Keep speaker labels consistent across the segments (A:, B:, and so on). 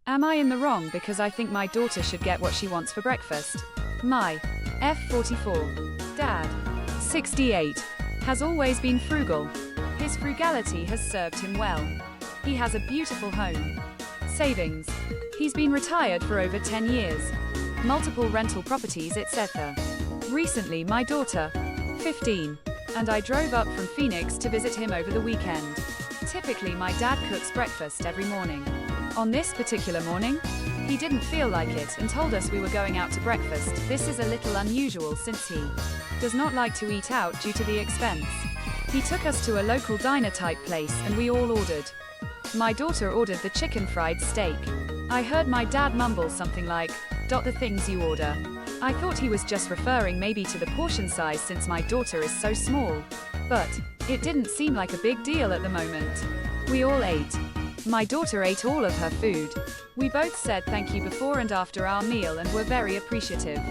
A: Am I in the wrong because I think my daughter should get what she wants for breakfast? My F44 dad, 68, has always been frugal. His frugality has served him well. He has a beautiful home, savings. He's been retired for over 10 years, multiple rental properties, etc. Recently, my daughter, 15, and I drove up from Phoenix to visit him over the weekend. Typically, my dad cooks breakfast every morning. On this particular morning, he didn't feel like it and told us we were going out to breakfast. This is a little unusual since he does not like to eat out due to the expense. He took us to a local diner type place and we all ordered. My daughter ordered the chicken fried steak. I heard my dad mumble something like, "the things you order." I thought he was just referring maybe to the portion size since my daughter is so small. But it didn't seem like a big deal at the moment. We all ate. My daughter ate all of her food. We both said thank you before and after our meal and were very appreciative.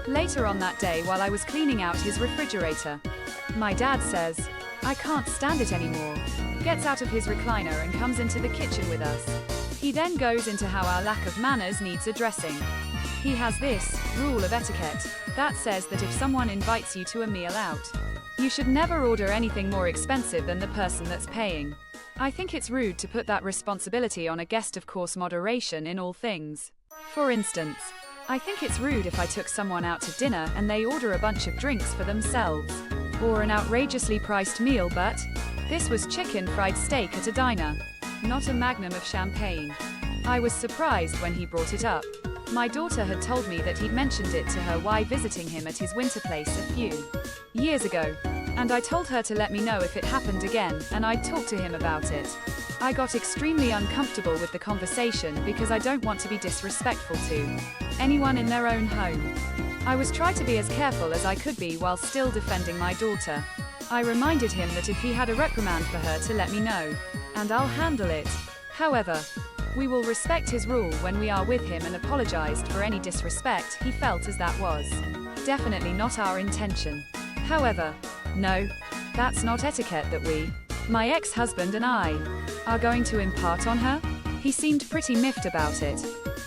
A: Later on that day, while I was cleaning out his refrigerator, my dad says, "I can't stand it anymore," gets out of his recliner and comes into the kitchen with us. He then goes into how our lack of manners needs addressing. He has this rule of etiquette that says that if someone invites you to a meal out, you should never order anything more expensive than the person that's paying. I think it's rude to put that responsibility on a guest, of course, moderation in all things. For instance, I think it's rude if I took someone out to dinner and they order a bunch of drinks for themselves, or an outrageously priced meal, but this was chicken fried steak at a diner, not a magnum of champagne. I was surprised when he brought it up. My daughter had told me that he'd mentioned it to her while visiting him at his winter place a few years ago, and I told her to let me know if it happened again, and I'd talk to him about it. I got extremely uncomfortable with the conversation because I don't want to be disrespectful to anyone in their own home. I was trying to be as careful as I could be while still defending my daughter. I reminded him that if he had a reprimand for her to let me know, and I'll handle it. However, we will respect his rule when we are with him and apologized for any disrespect he felt, as that was definitely not our intention. However, no, that's not etiquette that my ex-husband and I, are going to impart on her. He seemed pretty miffed about it,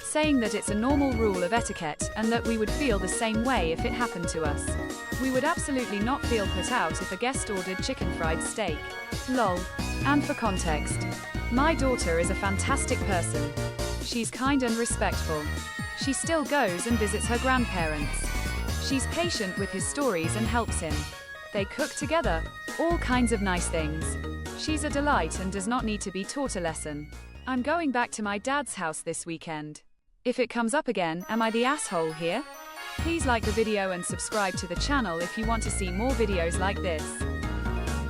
A: saying that it's a normal rule of etiquette and that we would feel the same way if it happened to us. We would absolutely not feel put out if a guest ordered chicken fried steak. Lol. And for context, my daughter is a fantastic person. She's kind and respectful. She still goes and visits her grandparents. She's patient with his stories and helps him. They cook together, all kinds of nice things. She's a delight and does not need to be taught a lesson. I'm going back to my dad's house this weekend. If it comes up again, am I the asshole here? Please like the video and subscribe to the channel if you want to see more videos like this.